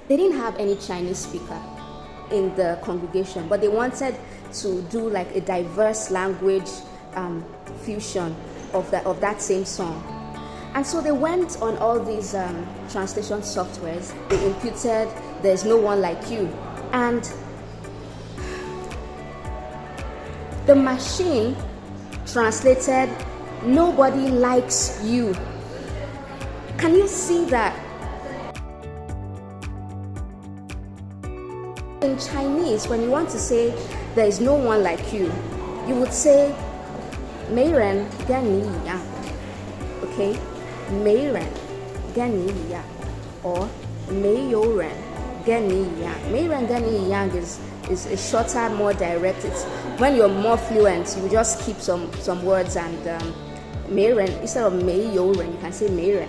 they didn't have any Chinese speaker in the congregation, but they wanted to do like a diverse language fusion of that same song. And so they went on all these translation softwares. They imputed "There's no one like you," and the machine translated "Nobody likes you." Can you see that? In Chinese, when you want to say "there is no one like you," you would say "没人跟你一样." Okay? 没人跟你一样 or 没有人跟你一样. 没人跟你一样 is a shorter, more direct. It's when you're more fluent, you just keep some words and 没人 instead of 没有人, you can say 没人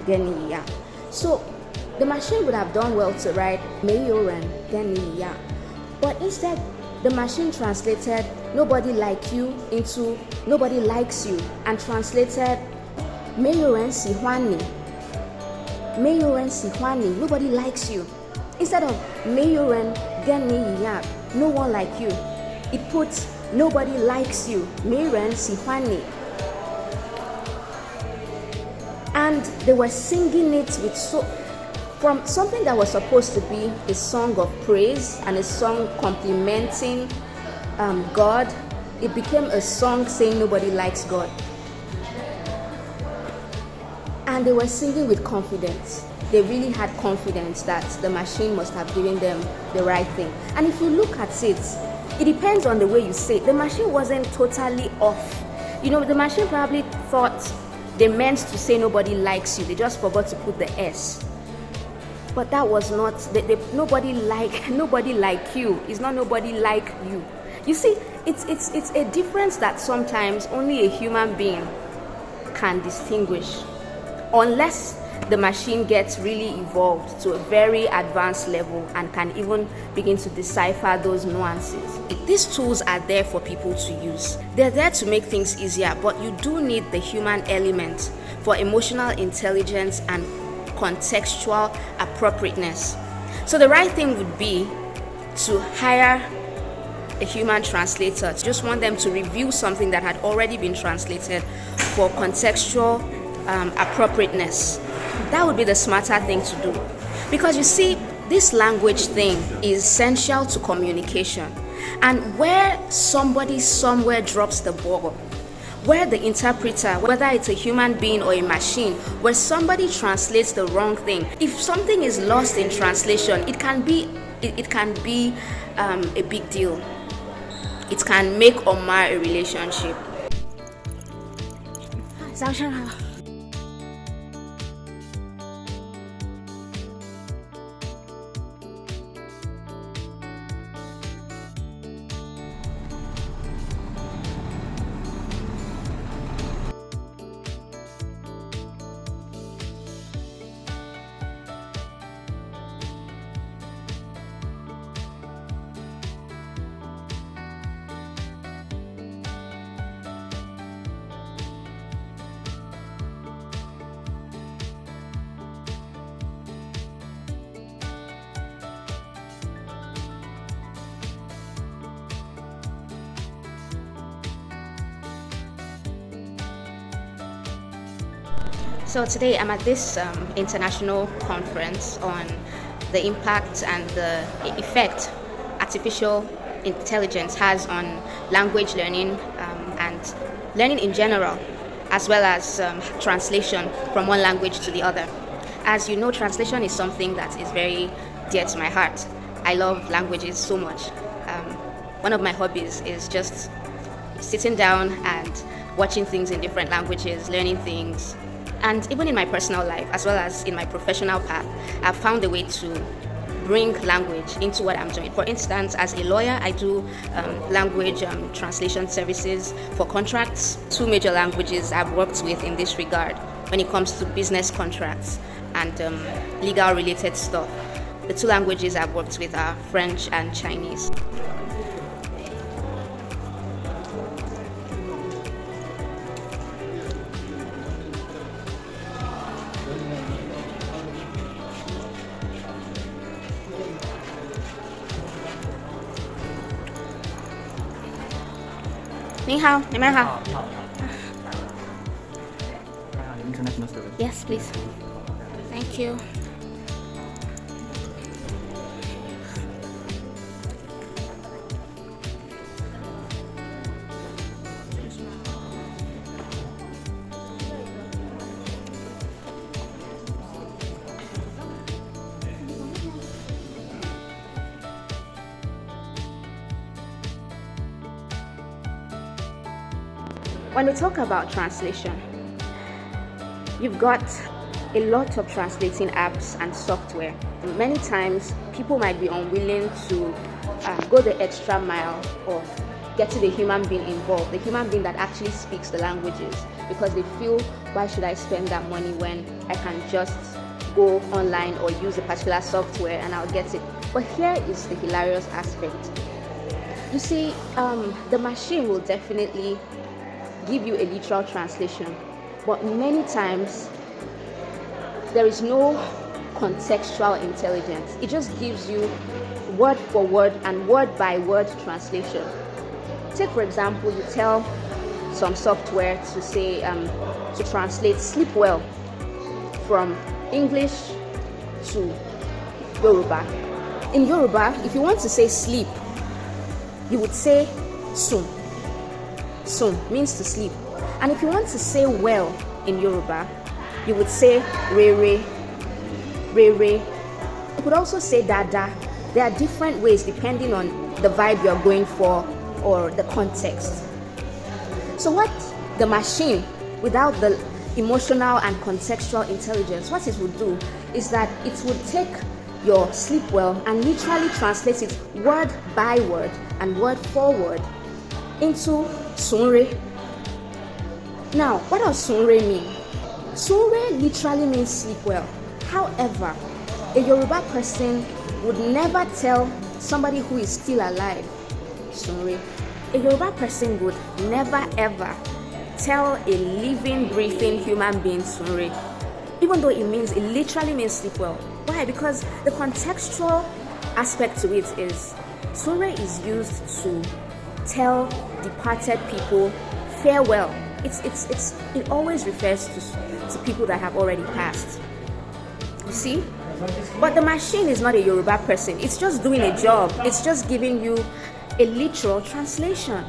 跟你一样. So the machine would have done well to write 没有人跟你一样, but instead the machine translated "nobody like you" into "nobody likes you" and translated 没有人喜欢你 没有人喜欢你 nobody likes you instead of 没有人跟你一样 no one like you. It puts "nobody likes you" 没人喜欢你. And they were singing it with from something that was supposed to be a song of praise and a song complimenting God, it became a song saying nobody likes God. And they were singing with confidence. They really had confidence that the machine must have given them the right thing. And if you look at it, it depends on the way you say it. The machine wasn't totally off. You know, the machine probably thought they meant to say "nobody likes you." They just forgot to put the S. But that was not, nobody like you. It's not "nobody like you." You see, it's a difference that sometimes only a human being can distinguish, unless the machine gets really evolved to a very advanced level and can even begin to decipher those nuances. These tools are there for people to use. They're there to make things easier, but you do need the human element for emotional intelligence and contextual appropriateness. So the right thing would be to hire a human translator. Just want them to review something that had already been translated for contextual appropriateness. That would be the smarter thing to do, because you see, this language thing is essential to communication, and where somebody somewhere drops the ball, where the interpreter, whether it's a human being or a machine, where somebody translates the wrong thing, if something is lost in translation, it can be a big deal. It can make or mar a relationship. So today I'm at this international conference on the impact and the effect artificial intelligence has on language learning and learning in general, as well as translation from one language to the other. As you know, translation is something that is very dear to my heart. I love languages so much. One of my hobbies is just sitting down and watching things in different languages, learning things. And even in my personal life, as well as in my professional path, I've found a way to bring language into what I'm doing. For instance, as a lawyer, I do language translation services for contracts. 2 major languages I've worked with in this regard when it comes to business contracts and legal related stuff. The 2 languages I've worked with are French and Chinese. Ni hao, ni mai hao. International student. Yes, please. Thank you. When we talk about translation, you've got a lot of translating apps and software. Many times, people might be unwilling to go the extra mile of getting the human being involved, the human being that actually speaks the languages, because they feel, why should I spend that money when I can just go online or use a particular software and I'll get it? But here is the hilarious aspect. You see, the machine will definitely give you a literal translation, but many times there is no contextual intelligence. It just gives you word for word and word by word translation. Take for example, you tell some software to say to translate sleep well from English to Yoruba. In Yoruba, if you want to say sleep, you would say sun. Sun means to sleep. And if you want to say well in Yoruba, you would say rere, rere. You could also say dada. There are different ways depending on the vibe you're going for or the context. So what the machine, without the emotional and contextual intelligence, what it would do is that it would take your sleep well and literally translate it word by word and word for word into sunre. Now, what does sunre mean? Sunre literally means sleep well. However, a Yoruba person would never tell somebody who is still alive sunre. A Yoruba person would never ever tell a living, breathing human being sunre, even though it literally means sleep well. Why? Because the contextual aspect to it is sunre is used to tell departed people farewell. It always refers to people that have already passed. You see? But the machine is not a Yoruba person. It's just doing a job. It's just giving you a literal translation.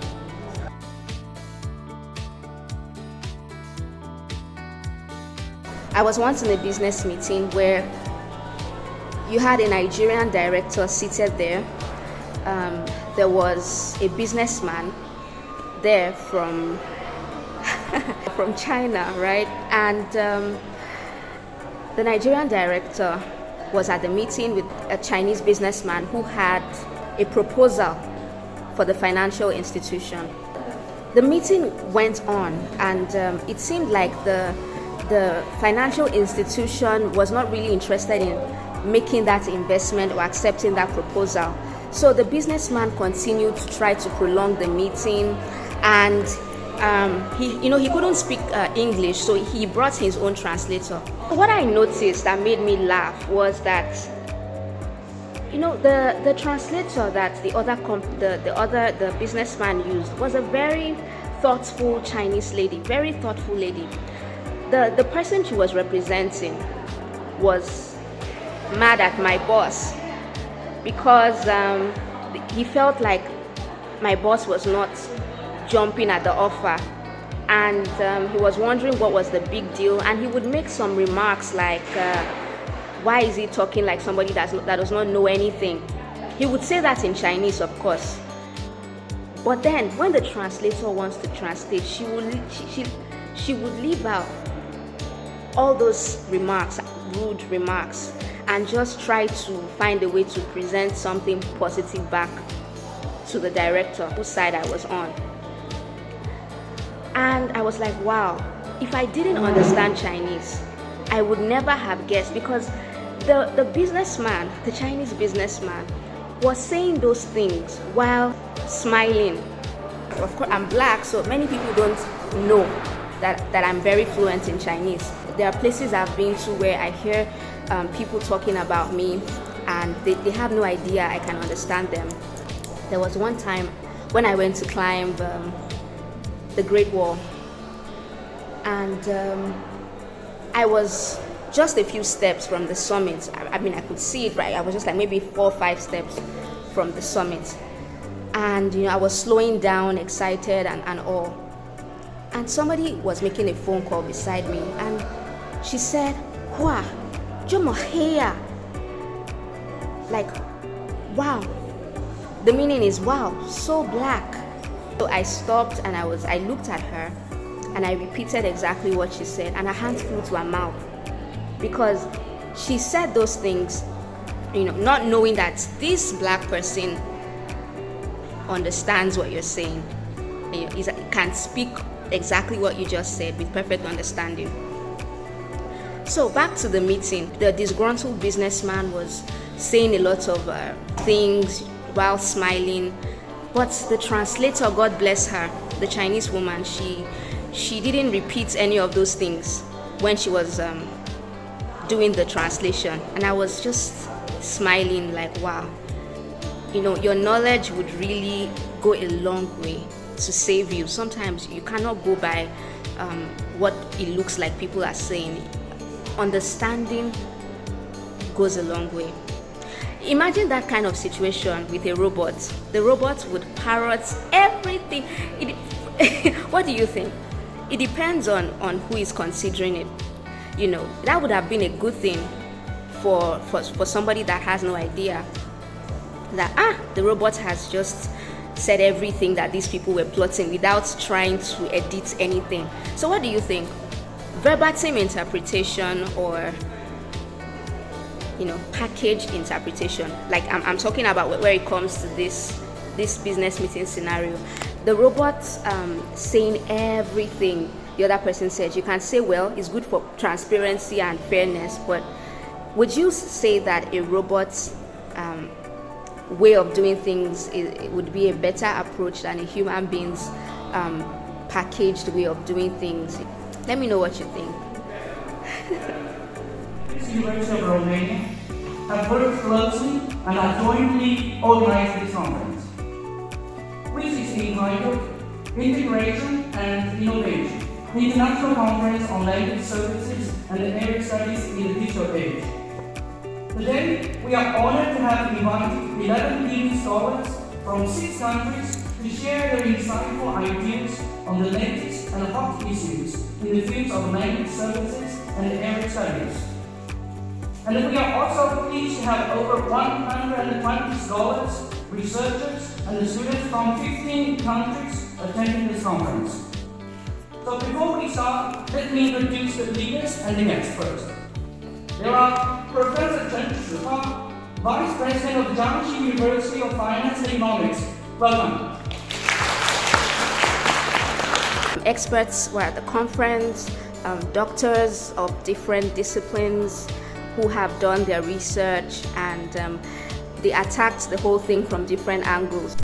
I was once in a business meeting where you had a Nigerian director seated there. There was a businessman there from China, right? And the Nigerian director was at the meeting with a Chinese businessman who had a proposal for the financial institution. The meeting went on, and it seemed like the financial institution was not really interested in making that investment or accepting that proposal. So the businessman continued to try to prolong the meeting, and he couldn't speak English, so he brought his own translator. What I noticed that made me laugh was that the translator that the businessman used was a very thoughtful Chinese lady, very thoughtful lady. The person she was representing was mad at my boss because he felt like my boss was not jumping at the offer, and he was wondering what was the big deal, and he would make some remarks like, why is he talking like somebody that does not know anything? He would say that in Chinese, of course. But then when the translator wants to translate, she would leave out all those remarks, rude remarks, and just try to find a way to present something positive back to the director whose side I was on. And I was like, wow, if I didn't understand Chinese, I would never have guessed, because the businessman, the Chinese businessman, was saying those things while smiling. Of course, I'm black, so many people don't know that I'm very fluent in Chinese. There are places I've been to where I hear people talking about me, and they have no idea I can understand them. There was one time when I went to climb the Great Wall. And I was just a few steps from the summit. I mean, I could see it, right? I was just like maybe 4 or 5 steps from the summit. And, I was slowing down, excited and all. And somebody was making a phone call beside me, and she said, "Wow, Jomohea." Like, wow. The meaning is, wow, so black. So I stopped and I looked at her and I repeated exactly what she said, and her hands flew to her mouth because she said those things, not knowing that this black person understands what you're saying. Can speak exactly what you just said with perfect understanding. So back to the meeting, the disgruntled businessman was saying a lot of things while smiling, but the translator, God bless her, the Chinese woman, she didn't repeat any of those things when she was doing the translation, and I was just smiling like, wow, your knowledge would really go a long way to save you. Sometimes you cannot go by what it looks like people are saying. Understanding goes a long way. Imagine that kind of situation with a robot. The robot would parrot everything. What do you think? It depends on who is considering it. That would have been a good thing for somebody that has no idea that the robot has just said everything that these people were plotting without trying to edit anything. So what do you think? Verbatim interpretation or packaged interpretation? Like I'm talking about where it comes to this business meeting scenario. The robot saying everything the other person said. You can say, well, it's good for transparency and fairness, but would you say that a robot's way of doing things it would be a better approach than a human being's packaged way of doing things? Let me know what you think. The University of Romania have worked closely and have jointly organized this conference, which is entitled Integration and Innovation, the International Conference on Language Services and Area Studies in the Digital Age. Today, we are honored to have invited 11 leading scholars from 6 countries to share their insightful ideas on the latest and hot issues in the fields of language services and area studies. And we are also pleased to have over 120 scholars, researchers, and students from 15 countries attending this conference. So before we start, let me introduce the leaders and the guests first. There are Professor Chen Shihua, Vice President of Jiangxi University of Finance and Economics. Welcome. Experts were at the conference, doctors of different disciplines who have done their research, and they attacked the whole thing from different angles.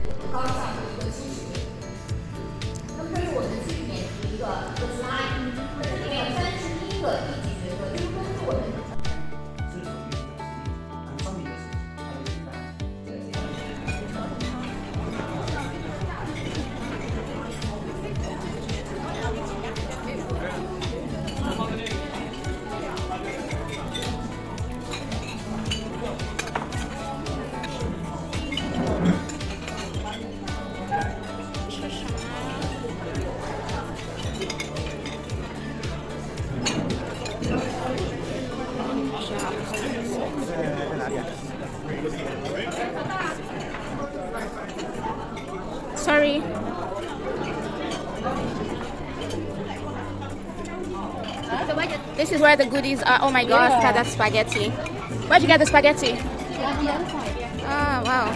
Sorry. This is where the goodies are. Oh my gosh, look at that spaghetti. Where'd you get the spaghetti? Oh, wow.